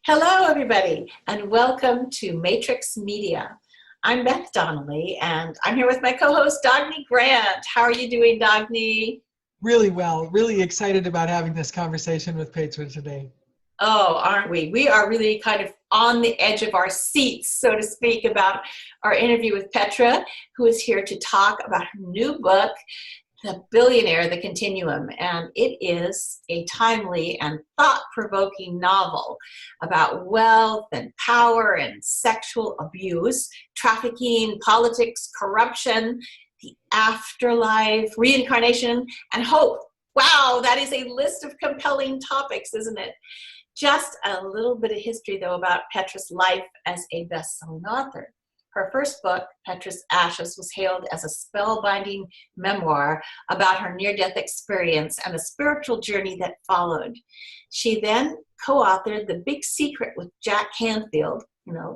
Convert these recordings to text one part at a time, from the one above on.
Hello, everybody, and welcome to Matrix Media. I'm Beth Donnelly, and I'm here with my co-host, Dagny Grant. How are you doing, Dagny? Really well. Really excited about having this conversation with Petra today. Oh, aren't we? We are really kind of on the edge of our seats, so to speak, about our interview with Petra, who is here to talk about her new book, The Billionaire, the Continuum, and it is a timely and thought-provoking novel about wealth and power and sexual abuse, trafficking, politics, corruption, the afterlife, reincarnation, and hope. Wow, that is a list of compelling topics, isn't it? Just a little bit of history, though, about Petra's life as a best-selling author. Her first book, Petra's Ashes, was hailed as a spellbinding memoir about her near-death experience and the spiritual journey that followed. She then co-authored The Big Secret with Jack Canfield,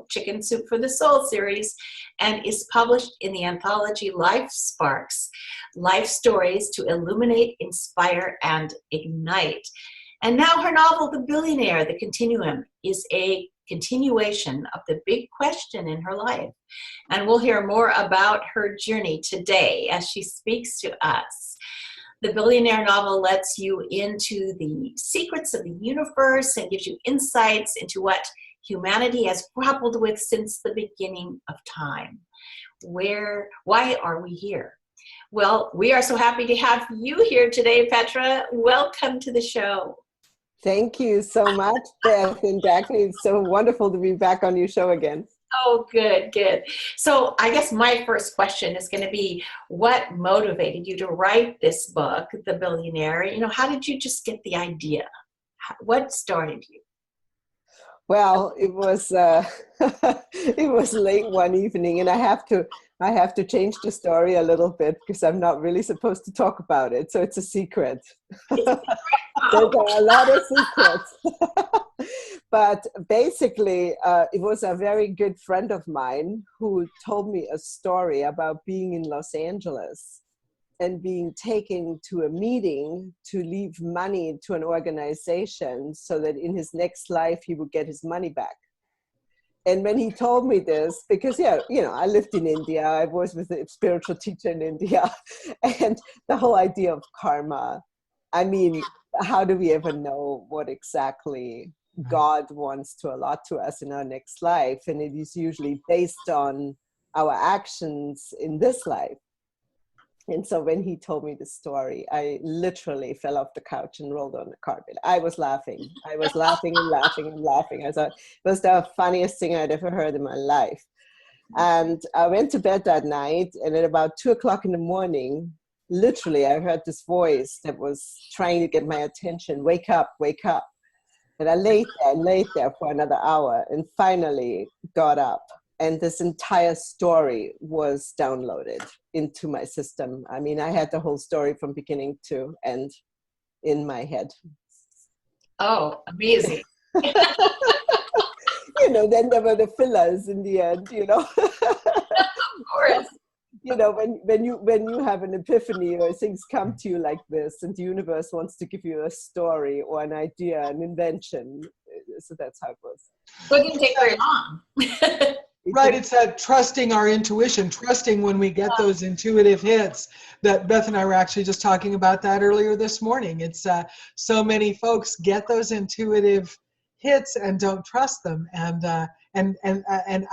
Chicken Soup for the Soul series, and is published in the anthology Life Sparks, life stories to illuminate, inspire, and ignite. And now her novel, The Billionaire, the Continuum, is a continuation of the big question in her life. And we'll hear more about her journey today as she speaks to us. The Billionaire novel lets you into the secrets of the universe and gives you insights into what humanity has grappled with since the beginning of time. Why are we here? Well, we are so happy to have you here today, Petra. Welcome to the show. Thank you so much, Beth and Dagny. It's so wonderful to be back on your show again. Oh, good, good. So I guess my first question is going to be, what motivated you to write this book, The Billionaire? How did you just get the idea? What started you? Well, it was it was late one evening, and I have to change the story a little bit because I'm not really supposed to talk about it, so it's a secret. There are a lot of secrets. But basically, it was a very good friend of mine who told me a story about being in Los Angeles and being taken to a meeting to leave money to an organization so that in his next life he would get his money back. And when he told me this, because, I lived in India, I was with a spiritual teacher in India, and the whole idea of karma, I mean, how do we ever know what exactly God wants to allot to us in our next life? And it is usually based on our actions in this life. And so when he told me the story, I literally fell off the couch and rolled on the carpet. I was laughing. I was laughing and laughing and laughing. I thought it was the funniest thing I'd ever heard in my life. And I went to bed that night, and at about 2:00 in the morning, literally I heard this voice that was trying to get my attention. Wake up, wake up. And I laid there for another hour and finally got up. And this entire story was downloaded into my system. I mean, I had the whole story from beginning to end in my head. Oh, amazing. Then there were the fillers in the end, Of course. When you have an epiphany or things come to you like this and the universe wants to give you a story or an idea, an invention. So that's how it was. So it didn't take very long. Right, it's that trusting our intuition, trusting when we get those intuitive hits that Beth and I were actually just talking about that earlier this morning. It's so many folks get those intuitive hits and don't trust them and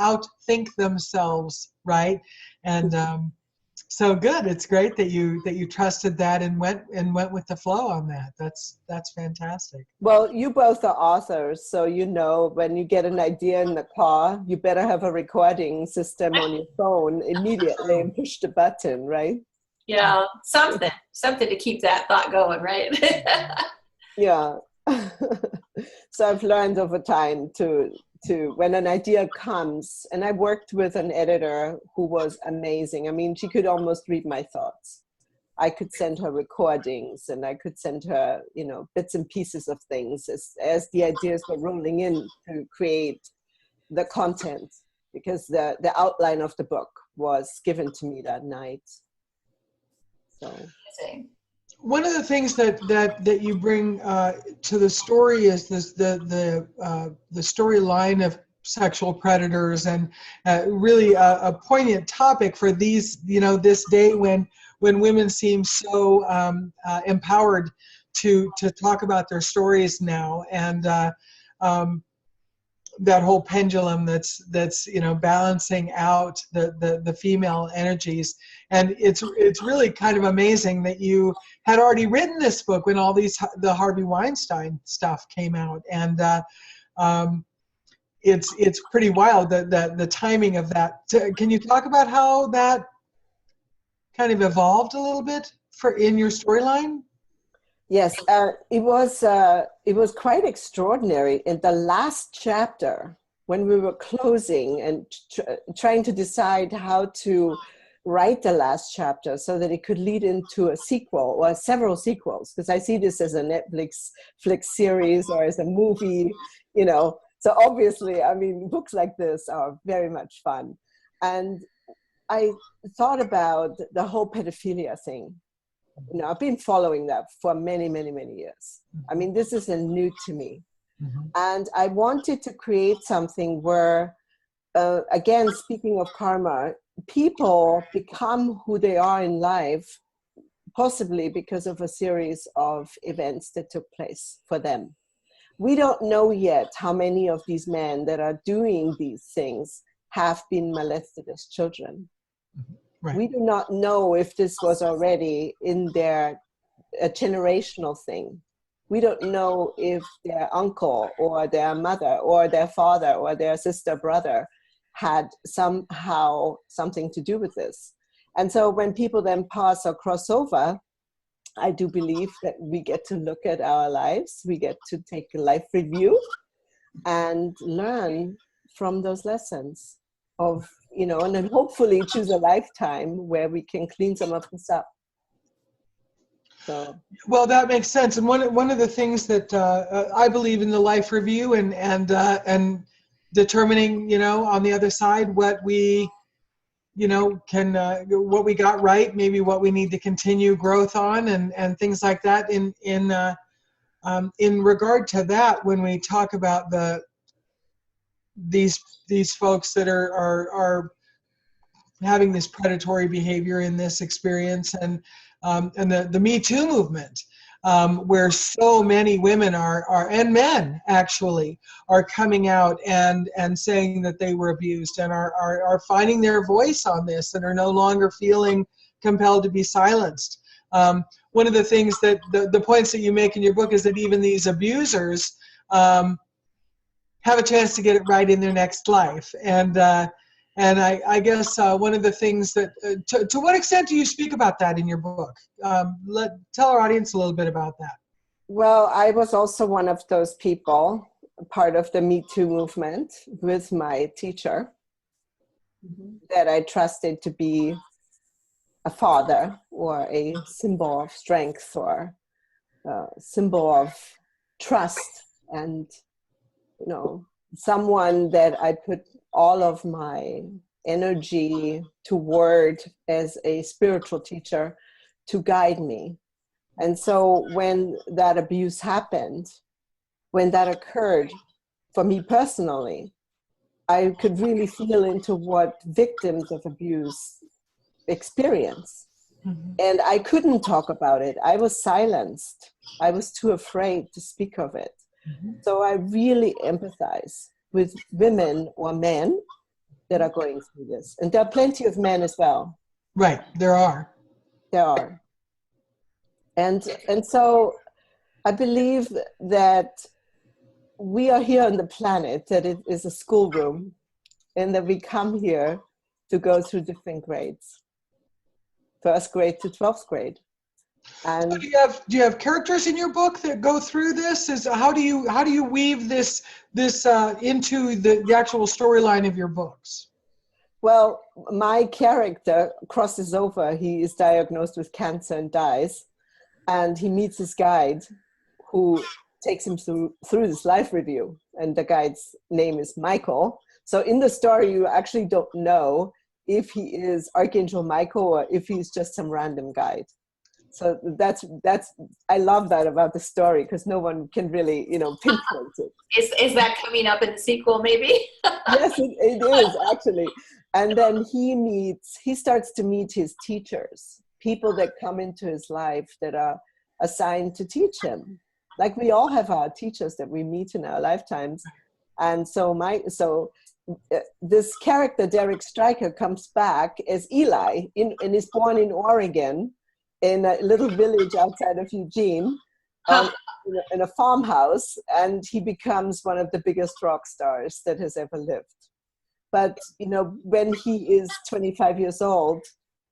outthink themselves, right? And so good. It's great that you trusted that and went with the flow on that. That's fantastic. Well, you both are authors, so when you get an idea in the car, you better have a recording system on your phone immediately and push the button, right? Yeah, something to keep that thought going, right? Yeah. So I've learned over time to when an idea comes, and I worked with an editor who was amazing. I mean, she could almost read my thoughts. I could send her recordings and I could send her, bits and pieces of things as the ideas were rolling in to create the content, because the outline of the book was given to me that night. So. Amazing. one of the things that you bring to the story is the storyline of sexual predators, and really a poignant topic for these, this day when women seem so empowered to talk about their stories now, and that whole pendulum that's balancing out the female energies. And it's really kind of amazing that you had already written this book when all the Harvey Weinstein stuff came out, and it's pretty wild the timing of that. Can you talk about how that kind of evolved a little bit in your storyline? Yes, it was quite extraordinary. In the last chapter, when we were closing and trying to decide how to write the last chapter so that it could lead into a sequel or several sequels, because I see this as a Netflix series or as a movie, So obviously, I mean, books like this are very much fun. And I thought about the whole pedophilia thing. I've been following that for many, many, many years. I mean, this isn't new to me. Mm-hmm. And I wanted to create something where, again, speaking of karma, people become who they are in life, possibly because of a series of events that took place for them. We don't know yet how many of these men that are doing these things have been molested as children. Right. We do not know if this was already in their generational thing. We don't know if their uncle or their mother or their father or their sister, brother had somehow something to do with this. And so when people then pass or cross over, I do believe that we get to look at our lives. We get to take a life review and learn from those lessons of, and then hopefully choose a lifetime where we can clean some of this up. So. Well, that makes sense. And one of the things that I believe in the life review and determining, on the other side what we, can what we got right, maybe what we need to continue growth on, and things like that. In regard to that, when we talk about these folks that are having this predatory behavior in this experience, and the Me Too movement, where so many women are and men actually are coming out and saying that they were abused, and are finding their voice on this, and are no longer feeling compelled to be silenced. One of the things that the points that you make in your book is that even these abusers have a chance to get it right in their next life. And I guess one of the things that, to what extent do you speak about that in your book? Tell our audience a little bit about that. Well, I was also one of those people, part of the Me Too movement, with my teacher, that I trusted to be a father or a symbol of strength or a symbol of trust, and someone that I put all of my energy toward as a spiritual teacher to guide me. And so when that abuse happened, when that occurred for me personally, I could really feel into what victims of abuse experience. Mm-hmm. And I couldn't talk about it. I was silenced. I was too afraid to speak of it. Mm-hmm. So I really empathize with women or men that are going through this. And there are plenty of men as well. Right, there are. There are. And so I believe that we are here on the planet, that it is a schoolroom, and that we come here to go through different grades, 1st grade to 12th grade. And so do you have characters in your book that go through this? How do you weave this into the actual storyline of your books? Well, my character crosses over. He is diagnosed with cancer and dies, and he meets his guide, who takes him through this life review. And the guide's name is Michael. So in the story, you actually don't know if he is Archangel Michael or if he's just some random guide. So that's I love that about the story, because no one can really, you know, pinpoint it. Is that coming up in the sequel, maybe? Yes, it is actually. And then he starts to meet his teachers, people that come into his life that are assigned to teach him. Like we all have our teachers that we meet in our lifetimes. And so this character, Derek Stryker, comes back as Eli and is born in Oregon, in a little village outside of Eugene, in a farmhouse, and he becomes one of the biggest rock stars that has ever lived. But, you know, when he is 25 years old,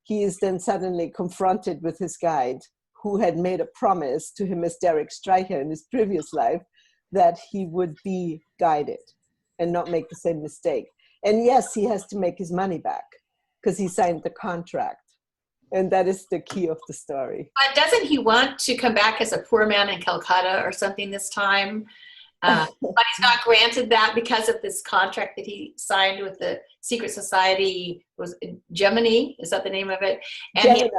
he is then suddenly confronted with his guide, who had made a promise to him as Derek Stryker in his previous life that he would be guided and not make the same mistake. And yes, he has to make his money back because he signed the contract. And that is the key of the story. But doesn't he want to come back as a poor man in Calcutta or something this time? But he's not granted that because of this contract that he signed with the secret society. Was Gemini? Is that the name of it? And Gemini,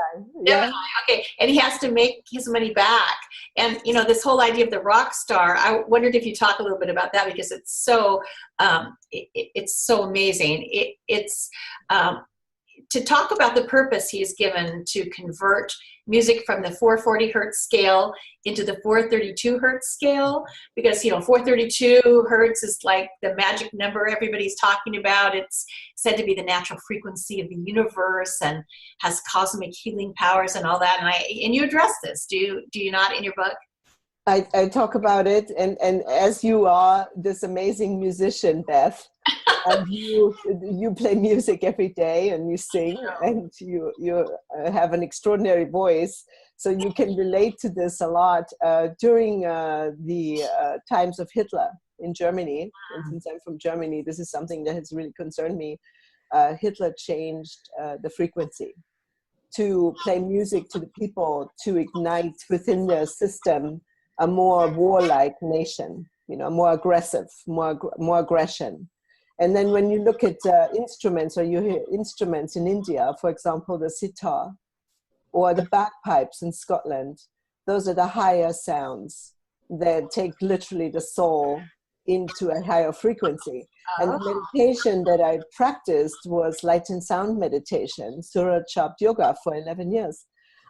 Gemini, okay. And he has to make his money back. And you know, this whole idea of the rock star, I wondered if you talk a little bit about that, because it's so it's so amazing. It's to talk about the purpose he is given to convert music from the 440 hertz scale into the 432 hertz scale, because, you know, 432 hertz is like the magic number everybody's talking about. It's said to be the natural frequency of the universe and has cosmic healing powers and all that. And you address this, do you not, in your book? I talk about it, and as you are this amazing musician, Beth, and you play music every day and you sing and you have an extraordinary voice, so you can relate to this a lot. During the times of Hitler in Germany, and since I'm from Germany, this is something that has really concerned me. Hitler changed the frequency to play music to the people, to ignite within the system a more warlike nation, you know, more aggressive, more aggression. And then when you look at instruments, or you hear instruments in India, for example, the sitar or the bagpipes in Scotland, those are the higher sounds that take literally the soul into a higher frequency. And the meditation that I practiced was light and sound meditation, Surya Chopped Yoga, for 11 years.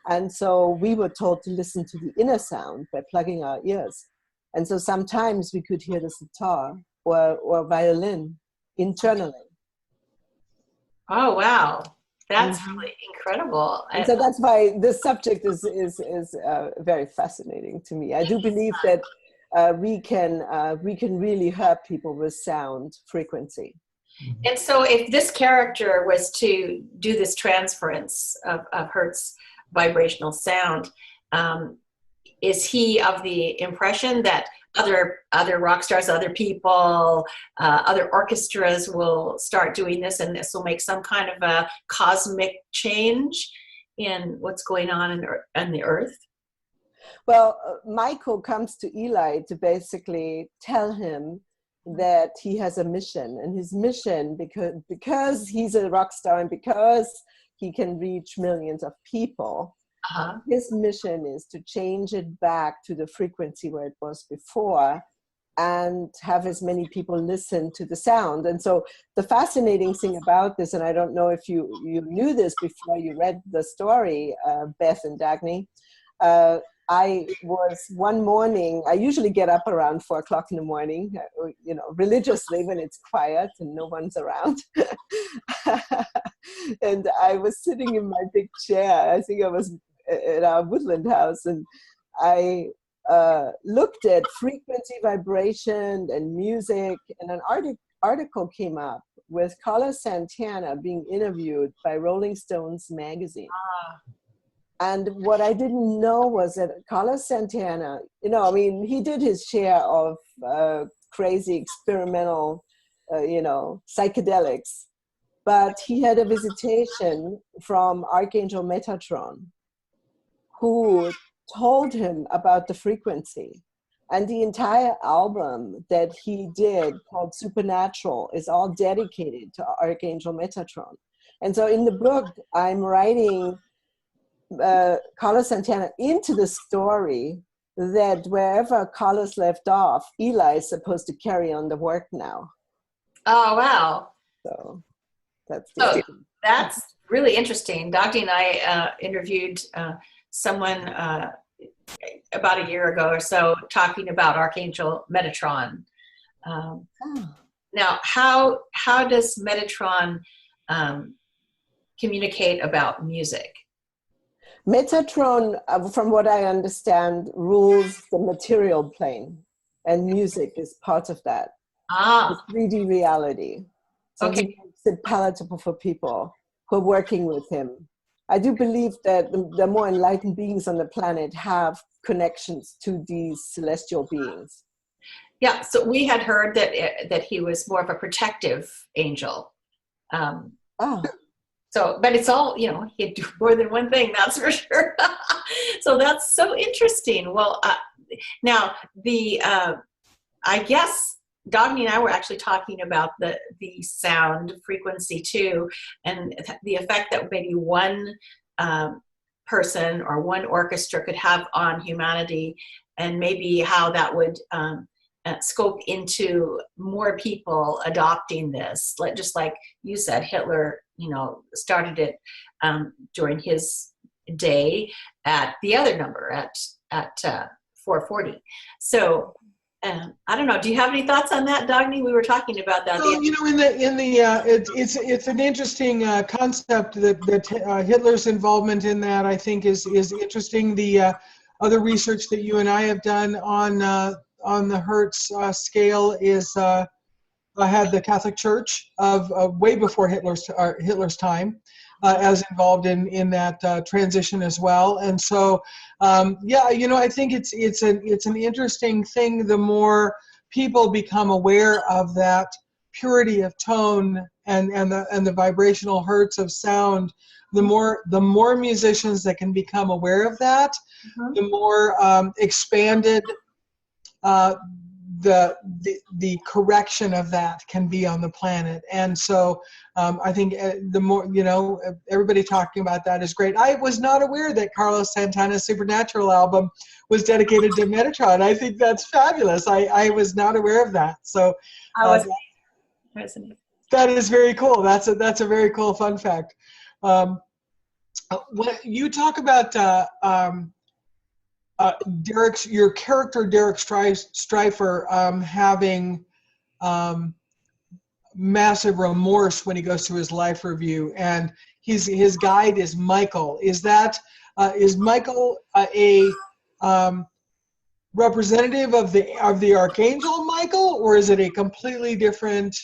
And so we were told to listen to the inner sound by plugging our ears. And so sometimes we could hear the sitar or violin internally. Oh, wow. That's really incredible. And so that's why this subject is very fascinating to me. I do believe that we can really help people with sound frequency. And so if this character was to do this transference of Hertz vibrational sound, is he of the impression that other rock stars, other people, other orchestras will start doing this, and this will make some kind of a cosmic change in what's going on in the earth? Well, Michael comes to Eli to basically tell him that he has a mission, and his mission, because he's a rock star and because he can reach millions of people, his mission is to change it back to the frequency where it was before and have as many people listen to the sound. And so the fascinating thing about this, and I don't know if you knew this before you read the story, Beth and Dagny, I was one morning, I usually get up around 4 o'clock in the morning, you know, religiously when it's quiet and no one's around. And I was sitting in my big chair. I think I was at our woodland house, and I looked at frequency, vibration, and music, and an article came up with Carlos Santana being interviewed by Rolling Stones magazine. And what I didn't know was that Carlos Santana, you know, I mean, he did his share of crazy experimental, you know, psychedelics, but he had a visitation from Archangel Metatron, who told him about the frequency. And the entire album that he did, called Supernatural, is all dedicated to Archangel Metatron. And so in the book, I'm writing Carlos Santana into the story that wherever Carlos left off, Eli is supposed to carry on the work now. Oh, wow. So that's that's really interesting. Dagny and I interviewed someone about a year ago or so talking about Archangel Metatron. Now, how does Metatron communicate about music? Metatron, from what I understand, rules the material plane, and music is part of that. The 3D reality. So he makes it palatable for people who are working with him. I do believe that the more enlightened beings on the planet have connections to these celestial beings. Yeah, so we had heard that he was more of a protective angel. So, but it's all, you know, he'd do more than one thing, that's for sure. So that's so interesting. Well, now I guess Dagny and I were actually talking about the sound frequency too, and the effect that maybe one person or one orchestra could have on humanity, and maybe how that would scope into more people adopting this. Just like you said, Hitler, you know, started it during his day at the other number at 440. So I don't know. Do you have any thoughts on that, Dagny? We were talking about that. Well, you know, it's an interesting concept that Hitler's involvement in that, I think, is interesting. The other research that you and I have done on the Hertz scale is had the Catholic Church of way before Hitler's time as involved in that transition as well. And so, yeah, you know, I think it's an interesting thing. The more people become aware of that purity of tone and the vibrational hertz of sound, the more musicians that can become aware of that, the more expanded the correction of that can be on the planet. And so I think the more, you know, everybody talking about that is great. I was not aware that Carlos Santana's Supernatural album was dedicated to Metatron. I think that's fabulous. I was not aware of that. So that is very cool. That's a very cool fun fact. When you talk about your character Derek Stryker having massive remorse when he goes to his life review, and his guide is Michael. Is Michael a representative of the Archangel Michael, or is it a completely different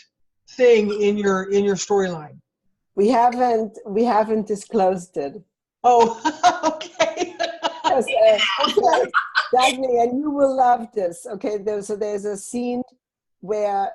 thing in your storyline? We haven't disclosed it. Oh, okay. Okay, Dagny, and you will love this. Okay, there's a scene where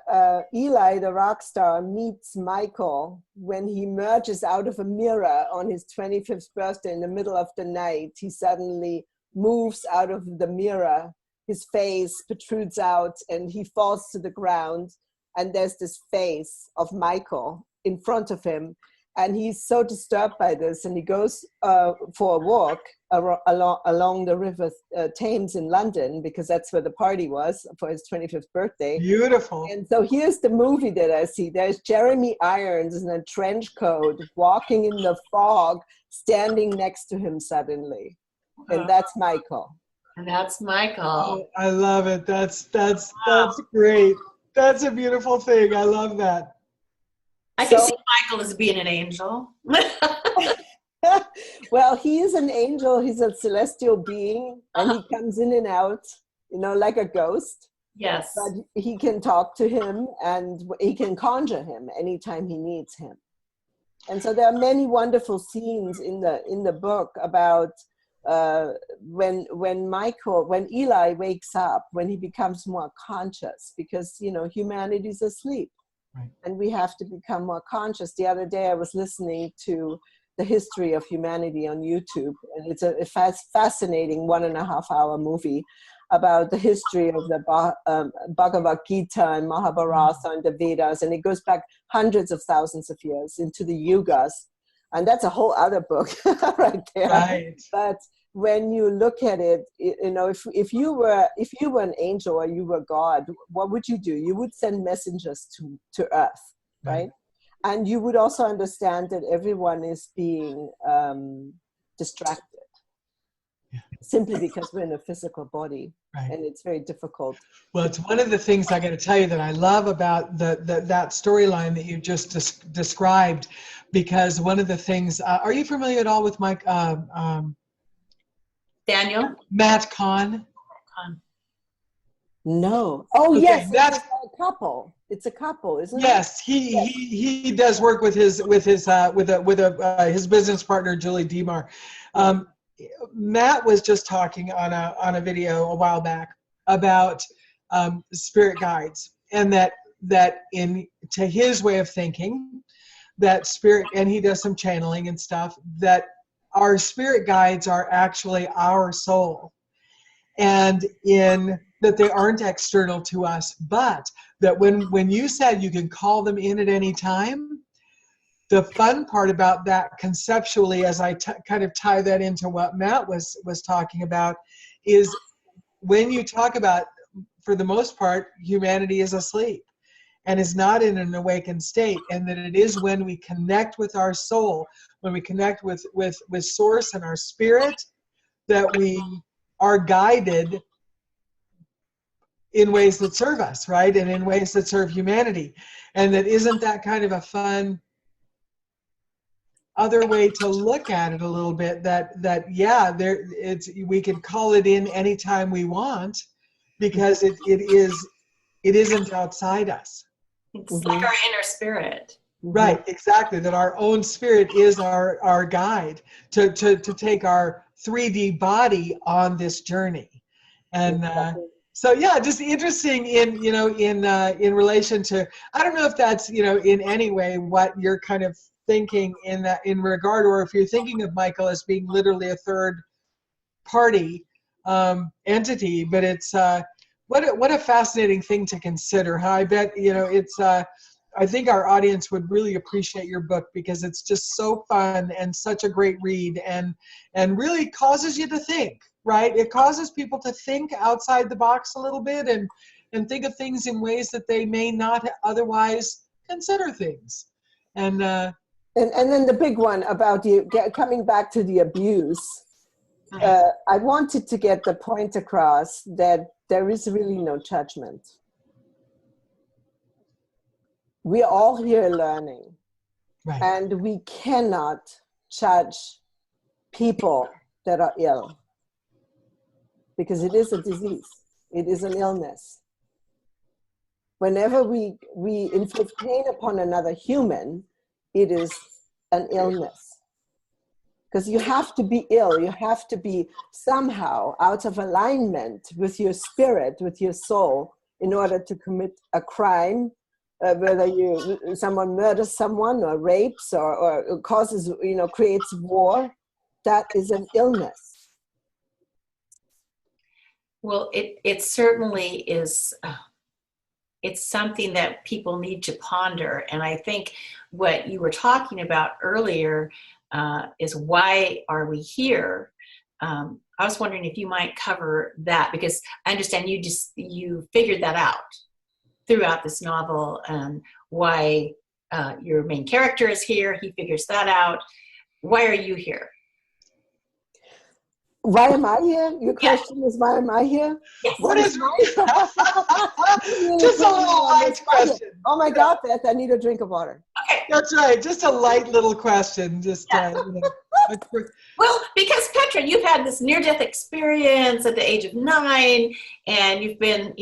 Eli, the rock star, meets Michael when he emerges out of a mirror on his 25th birthday in the middle of the night. He suddenly moves out of the mirror. His face protrudes out and he falls to the ground. And there's this face of Michael in front of him. And he's so disturbed by this, and he goes for a walk along the river Thames in London, because that's where the party was for his 25th birthday. Beautiful. And so here's the movie that I see. There's Jeremy Irons in a trench coat walking in the fog, standing next to him suddenly. And that's Michael. And that's Michael. Oh, I love it. That's great. That's a beautiful thing. I love that. I can see Michael as being an angel. Well, he is an angel. He's a celestial being, and he comes in and out, you know, like a ghost. Yes. But he can talk to him, and he can conjure him anytime he needs him. And so there are many wonderful scenes in the book about when Eli wakes up, when he becomes more conscious, because, you know, humanity's asleep. Right. And we have to become more conscious. The other day I was listening to the history of humanity on YouTube, and it's a fascinating 1.5 hour movie about the history of the Bhagavad Gita and Mahabharata and the Vedas, and it goes back hundreds of thousands of years into the yugas And that's a whole other book right there. Right. But when you look at it, you know, if you were an angel or you were God, what would you do? You would send messengers to Earth, right? And you would also understand that everyone is being distracted, simply because we're in a physical body, and it's very difficult. Well, it's one of the things I got to tell you that I love about that storyline that you just described, because one of the things, are you familiar at all with Mike? Daniel? Matt Kahn? No. Oh, okay, yes, it's a couple. It's a couple, isn't it? Yes, he does work with his business partner Julie Demar. Matt was just talking on a video a while back about spirit guides, and that to his way of thinking, that spirit, and he does some channeling and stuff, that our spirit guides are actually our soul, and in that they aren't external to us, but that when you said you can call them in at any time, the fun part about that conceptually, as I kind of tie that into what Matt was talking about, is when you talk about, for the most part, humanity is asleep and is not in an awakened state, and that it is when we connect with our soul, when we connect with source and our spirit, that we are guided in ways that serve us, right? And in ways that serve humanity. And that isn't that kind of a fun other way to look at it a little bit, that yeah, we can call it in anytime we want, because it isn't outside us. It's like our inner spirit. Right, exactly. That our own spirit is our guide to take our 3D body on this journey. And so yeah, just interesting in relation to, I don't know if that's in any way what you're kind of thinking in regard, or if you're thinking of Michael as being literally a third party entity, but it's what a fascinating thing to consider. How I bet it's I think our audience would really appreciate your book, because it's just so fun and such a great read, and really causes you to think, right? It causes people to think outside the box a little bit, and think of things in ways that they may not otherwise consider things. And then the big one about coming back to the abuse, I wanted to get the point across that there is really no judgment. We're all here learning, right. And we cannot judge people that are ill, because it is a disease. It is an illness. Whenever we inflict pain upon another human, it is an illness. Because you have to be ill. You have to be somehow out of alignment with your spirit, with your soul, in order to commit a crime. Whether someone murders someone, or rapes, or causes, creates war, that is an illness. Well, it certainly is. It's something that people need to ponder. And I think what you were talking about earlier is, why are we here? I was wondering if you might cover that, because I understand you figured that out throughout this novel, and why your main character is here. He figures that out. Why are you here? Why am I here? Your question is, why am I here? Yes. What is just a little light question. Oh my God, Beth, I need a drink of water. Okay. That's right. Just a light little question. Just well, because Petra, you've had this near-death experience at the age of 9, and you've been,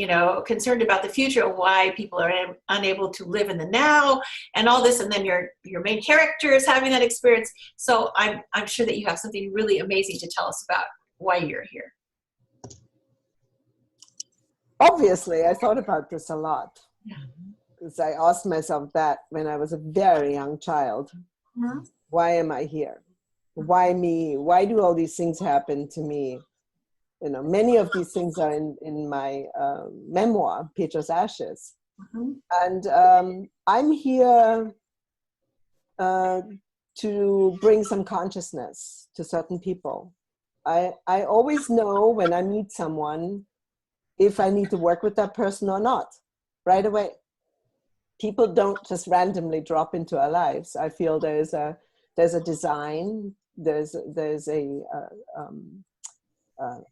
concerned about the future and why people are unable to live in the now, and all this. And then your main character is having that experience. So I'm sure that you have something really amazing to tell us about why you're here. Obviously, I thought about this a lot, because I asked myself that when I was a very young child. Mm-hmm. Why am I here? Why me? Why do all these things happen to me? Many of these things are in my memoir, Petra's Ashes. Mm-hmm. And I'm here to bring some consciousness to certain people. I always know when I meet someone if I need to work with that person or not, right away. People don't just randomly drop into our lives. I feel there's a design.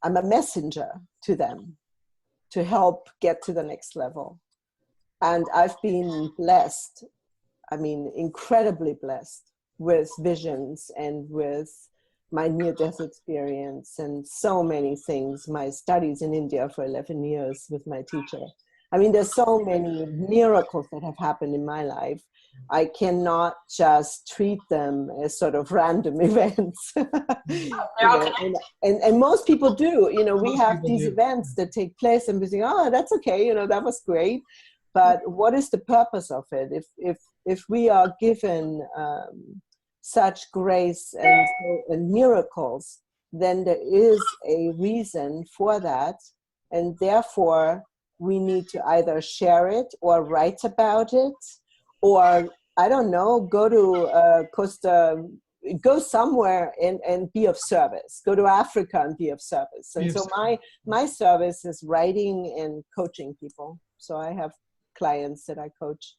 I'm a messenger to them to help get to the next level. And I've been blessed, I mean, incredibly blessed with visions and with my near-death experience and so many things, my studies in India for 11 years with my teacher. I mean, there's so many miracles that have happened in my life. I cannot just treat them as sort of random events. And most people do. We have these events that take place and we think, oh, that's okay, that was great. But what is the purpose of it? If we are given such grace and miracles, then there is a reason for that. And therefore, we need to either share it or write about it, or, I don't know, go to go somewhere and be of service. Go to Africa and be of service. And so my service is writing and coaching people. So I have clients that I coach.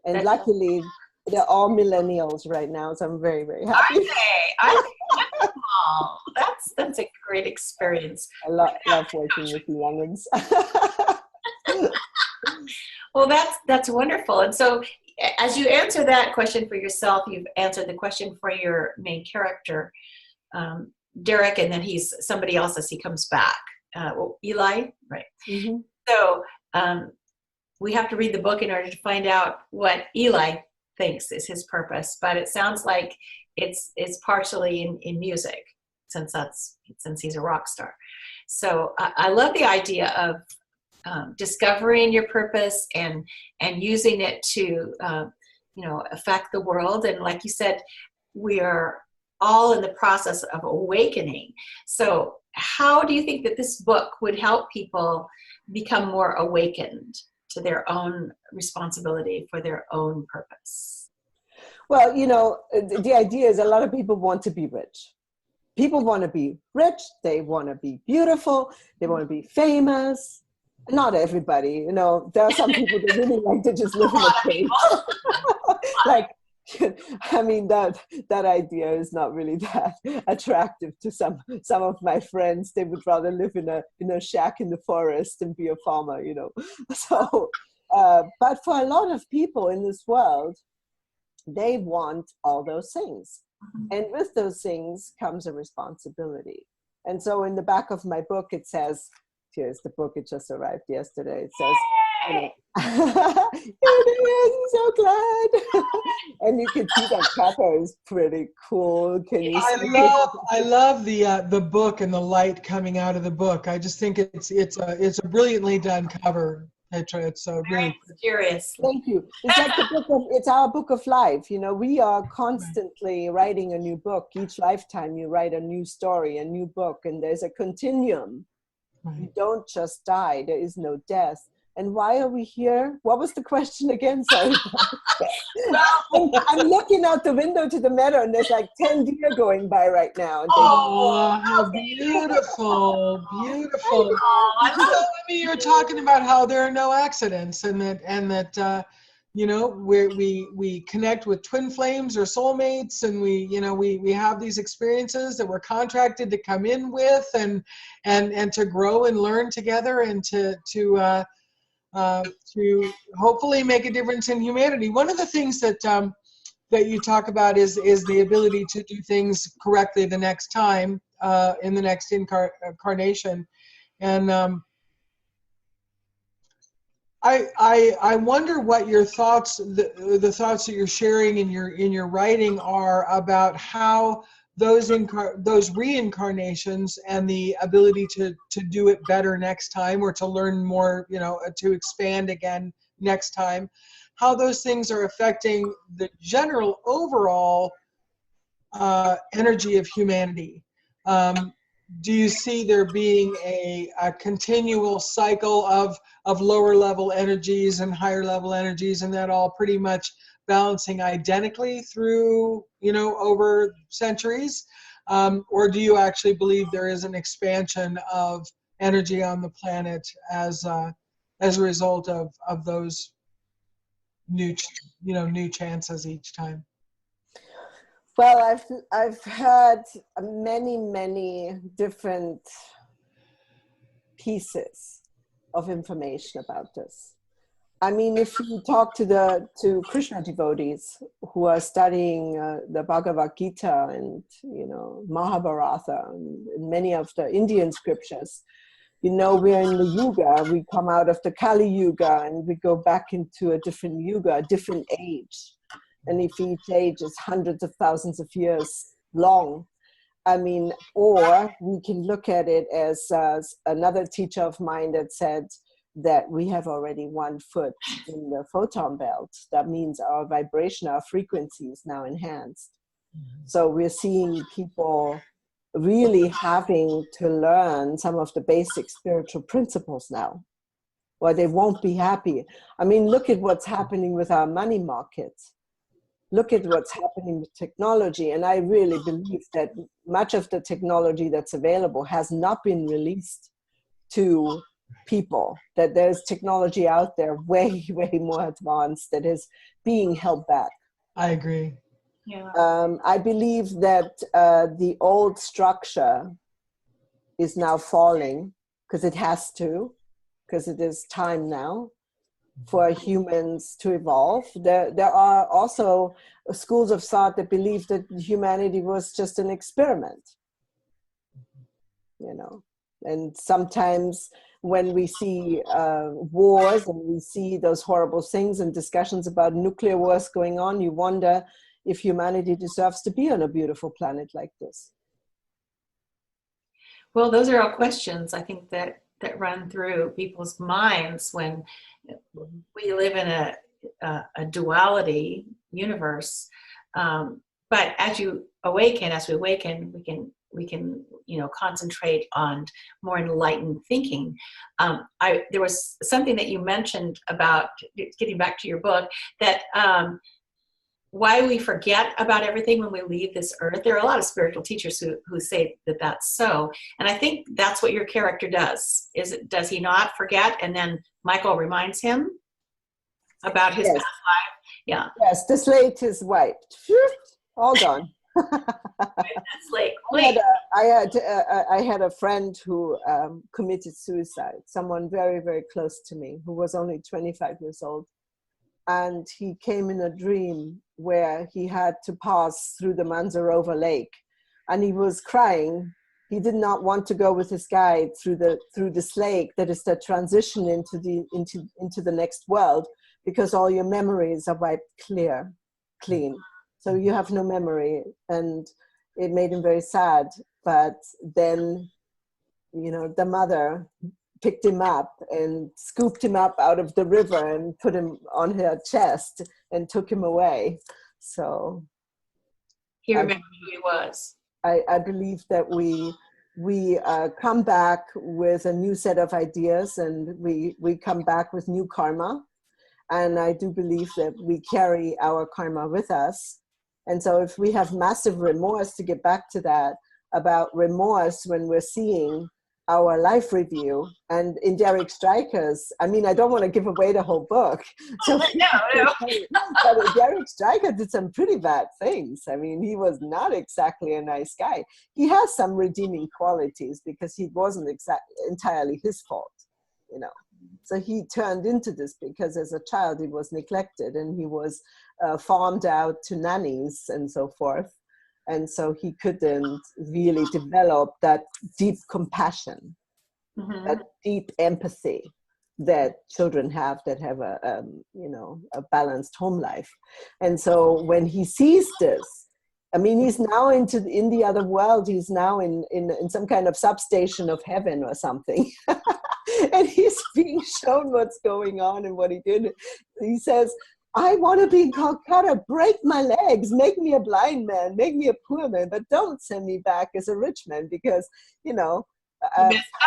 And luckily, they're all millennials right now, so I'm very, very happy. Oh, that's a great experience. I love working with the youngins. Well, that's wonderful. And so as you answer that question for yourself, you've answered the question for your main character, Derek, and then he's somebody else as he comes back. Eli, right? Mm-hmm. So we have to read the book in order to find out what Eli thinks is his purpose, but it sounds like it's partially in music, since he's a rock star. So I love the idea of discovering your purpose and using it to affect the world. And like you said, we are all in the process of awakening. So how do you think that this book would help people become more awakened to their own responsibility for their own purpose? Well, the idea is a lot of people want to be rich. People want to be rich. They want to be beautiful. They want to be famous. Not everybody, there are some people that really like to just live in a cave. Like, I mean, that idea is not really that attractive to some of my friends. They would rather live in a shack in the forest and be a farmer, So, but for a lot of people in this world, they want all those things. And with those things comes a responsibility. And so in the back of my book, it says, here's the book, it just arrived yesterday. It says, here it is, I'm so glad. And you can see that cover is pretty cool. Can you see I love the book and the light coming out of the book. I just think it's a brilliantly done cover, Petra. It's so really curious. Thank you. It's like it's our book of life. We are constantly writing a new book. Each lifetime you write a new story, a new book, and there's a continuum. You don't just die. There is no death. And why are we here? What was the question again? Sorry. I'm looking out the window to the meadow, and there's like 10 deer going by right now. And how beautiful, beautiful. So, you're talking about how there are no accidents, and that we connect with twin flames or soulmates, and we have these experiences that we're contracted to come in with and to grow and learn together, and to hopefully make a difference in humanity. One of the things that you talk about is the ability to do things correctly the next time, in the next incarnation. And I wonder what your thoughts, the thoughts that you're sharing in your writing are about how those reincarnations and the ability to do it better next time, or to learn more, to expand again next time, how those things are affecting the general overall energy of humanity. Do you see there being a continual cycle of lower level energies and higher level energies, and that all pretty much balancing identically through, over centuries? Or do you actually believe there is an expansion of energy on the planet as a result of those new chances each time? Well, I've heard many different pieces of information about this. I mean, if you talk to Krishna devotees who are studying the Bhagavad Gita and Mahabharata and many of the Indian scriptures, we're in the Yuga. We come out of the Kali Yuga and we go back into a different Yuga, a different age. And if each age is hundreds of thousands of years long, or we can look at it as another teacher of mine that said that we have already 1 foot in the photon belt. That means our vibration, our frequency is now enhanced. So we're seeing people really having to learn some of the basic spiritual principles now, or they won't be happy. Look at what's happening with our money markets. Look at what's happening with technology. And I really believe that much of the technology that's available has not been released to people, that there's technology out there way more advanced that is being held back. I agree. Yeah. I believe that the old structure is now falling because it has to, because it is time now for humans to evolve. There are also schools of thought that believe that humanity was just an experiment, and sometimes when we see wars and we see those horrible things and discussions about nuclear wars going on, you wonder if humanity deserves to be on a beautiful planet like this. Well, those are all questions I think that run through people's minds when we live in a duality universe. But as we awaken, we can concentrate on more enlightened thinking. There was something that you mentioned about, getting back to your book, that why we forget about everything when we leave this earth. There are a lot of spiritual teachers who say that that's so. And I think that's what your character does. Does he not forget? And then Michael reminds him about his past life. Yeah. Yes, the slate is wiped. All gone. Slate. I had a friend who committed suicide, someone very, very close to me, who was only 25 years old. And he came in a dream where he had to pass through the Manzarova Lake, and he was crying. He did not want to go with his guide through this lake that is the transition into the next world, because all your memories are wiped clean. So you have no memory, and it made him very sad. But then, the mother picked him up and scooped him up out of the river and put him on her chest and took him away. So he remembered who he was. I believe that we come back with a new set of ideas, and we come back with new karma. And I do believe that we carry our karma with us. And so if we have massive remorse, to get back to that, about remorse when we're seeing our life review, and in Derek Stryker's, I don't want to give away the whole book. So no. But Derek Stryker did some pretty bad things. He was not exactly a nice guy. He has some redeeming qualities because he wasn't entirely his fault, So he turned into this because as a child he was neglected and he was farmed out to nannies and so forth. And so he couldn't really develop that deep compassion, that deep empathy that children have that have a balanced home life. And so when he sees this, he's now in the other world. He's now in some kind of substation of heaven or something. And he's being shown what's going on and what he did. He says, I want to be in Calcutta, break my legs, make me a blind man, make me a poor man, but don't send me back as a rich man because, you messed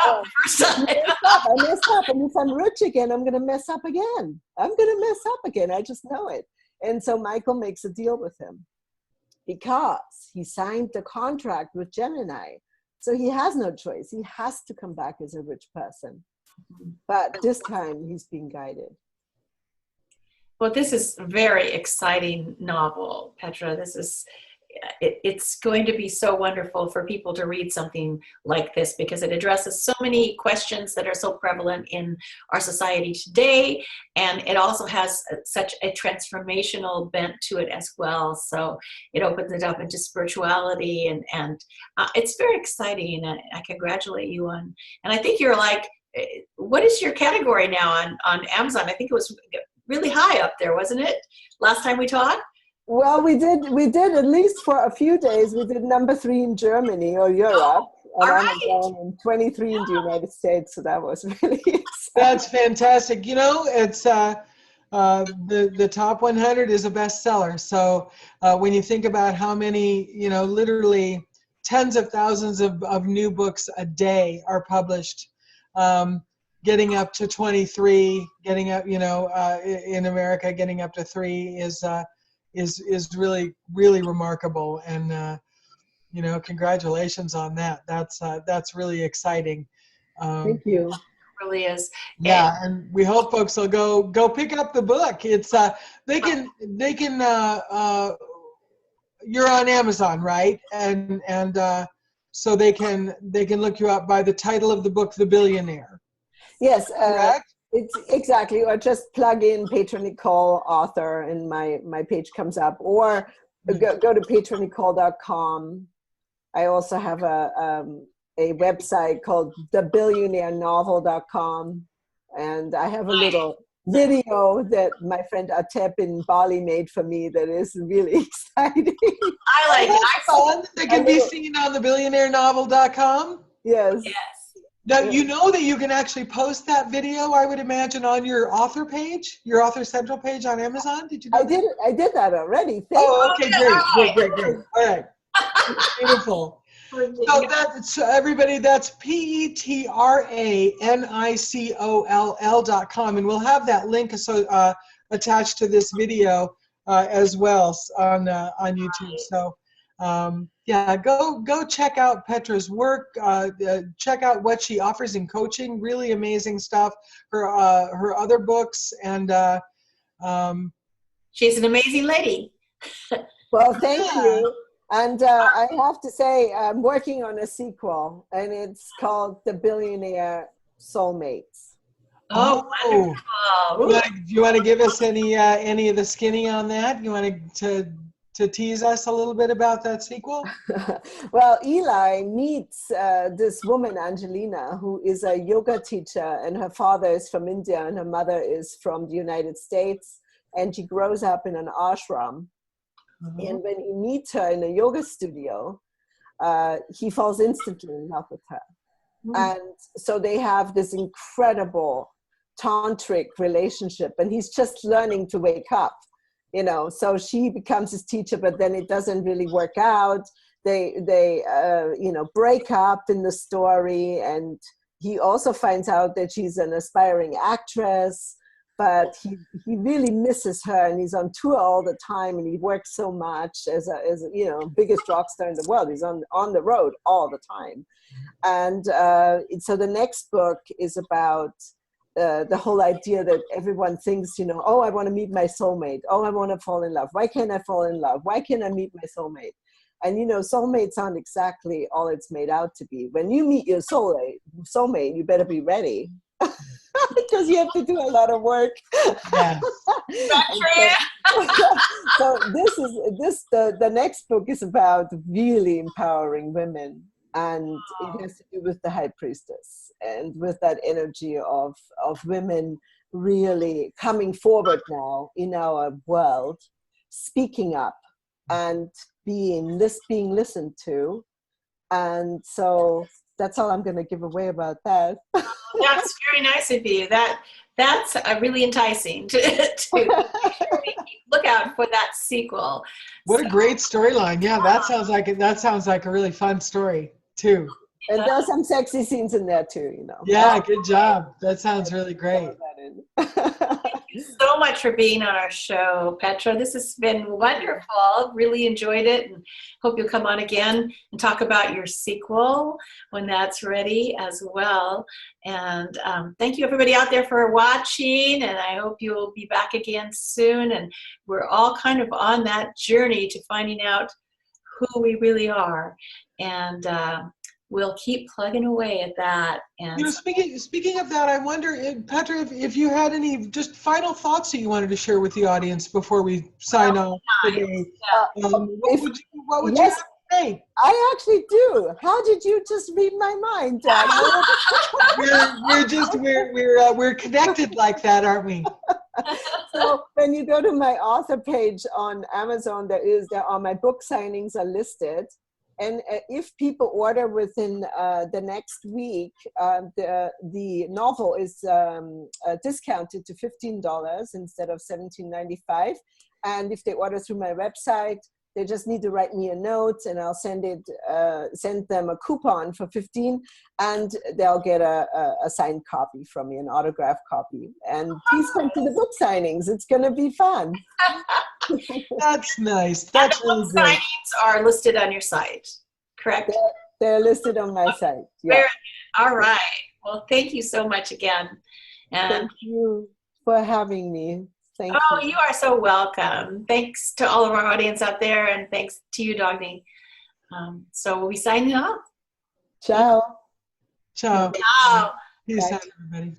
up the first time. I messed up. And if I'm rich again, I'm going to mess up again. I just know it. And so Michael makes a deal with him because he signed the contract with Gemini. So he has no choice. He has to come back as a rich person. But this time he's being guided. Well, this is a very exciting novel, Petra. This is, it's going to be so wonderful for people to read something like this because it addresses so many questions that are so prevalent in our society today. And it also has such a transformational bent to it as well. So it opens it up into spirituality and it's very exciting. And I congratulate you on, and I think you're like, what is your category now on Amazon? I think it was really high up there, wasn't it? Last time we talked? Well, we did at least for a few days. We did number 3 in Germany or Europe, all right. and 23 in the United States. So that was really exciting. That's fantastic. You know, it's the top 100 is a bestseller. So when you think about how many, you know, literally tens of thousands of new books a day are published, getting up to 23, getting up, you know, in America, getting up to 3 is really, really remarkable. And, you know, congratulations on that. That's really exciting. Thank you. It really is. Yeah. And we hope folks will go pick up the book. It's, they can, you're on Amazon, right? And so they can look you up by the title of the book, The Billionaire. Yes, correct? it's exactly, or just plug in Petra Nicole author and my page comes up, or go to petranicole.com. I also have a website called thebillionairenovel.com, and I have a little video that my friend Atep in Bali made for me that is really exciting. I like it. Fun. They can be seen on thebillionairenovel.com. Yes. Yes. Now, you know that you can actually post that video, I would imagine, on your author page, your author central page on Amazon. Did you know that? I did that already. Okay, great. All right. Beautiful. So that's everybody, that's petranicol.com, and we'll have that link attached to this video as well on YouTube. So yeah, go check out Petra's work. Check out what she offers in coaching. Really amazing stuff. Her other books, and she's an amazing lady. Well, thank you. And I have to say, I'm working on a sequel, and it's called The Billionaire Soulmates. Oh, wonderful. Do you want to give us any of the skinny on that? You want to tease us a little bit about that sequel? Well, Eli meets this woman, Angelina, who is a yoga teacher, and her father is from India and her mother is from the United States, and she grows up in an ashram. Mm-hmm. And when he meets her in a yoga studio, he falls instantly in love with her. Mm-hmm. And so they have this incredible tantric relationship, and he's just learning to wake up. You know, so she becomes his teacher, but then it doesn't really work out. They break up in the story, and he also finds out that she's an aspiring actress, but he really misses her, and he's on tour all the time, and he works so much as biggest rock star in the world. He's on the road all the time. And so the next book is about the whole idea that everyone thinks, oh, I want to meet my soulmate. Oh, I want to fall in love. Why can't I fall in love? Why can't I meet my soulmate? And, soulmates aren't exactly all it's made out to be. When you meet your soulmate, you better be ready. Because you have to do a lot of work. Yes. So the next book is about really empowering women. And it has to do with the high priestess and with that energy of women really coming forward now in our world, speaking up and being listened to. And so that's all I'm going to give away about that. That's very nice of you. That's really enticing to look out for that sequel. What a great storyline. Yeah, that sounds like a really fun story too. And there's some sexy scenes in there too, Yeah, good job. That sounds really great. Thank you so much for being on our show, Petra. This has been wonderful. Really enjoyed it, and hope you'll come on again and talk about your sequel when that's ready as well. And thank you, everybody out there, for watching, and I hope you'll be back again soon. And we're all kind of on that journey to finding out who we really are. And we'll keep plugging away at that. And you know, speaking of that, I wonder, Petra, if you had any just final thoughts that you wanted to share with the audience before we sign off today. What would you have to say? I actually do. How did you just read my mind, Dad? we're connected like that, aren't we? So when you go to my author page on Amazon, there are my book signings are listed. And if people order within the next week, the novel is discounted to $15 instead of $17.95. And if they order through my website, they just need to write me a note, and I'll send them a coupon for $15, and they'll get a signed copy from me, an autographed copy. And please come to the book signings; it's going to be fun. That's nice. That's and the really book great. signings are listed on your site, correct? They're listed on my site. Yeah. Very good. All right. Well, thank you so much again. And thank you for having me. Thank you. You are so welcome. Thanks to all of our audience out there, and thanks to you, Dagny. So we'll be signing off. Ciao. Ciao. Ciao. Peace out, everybody.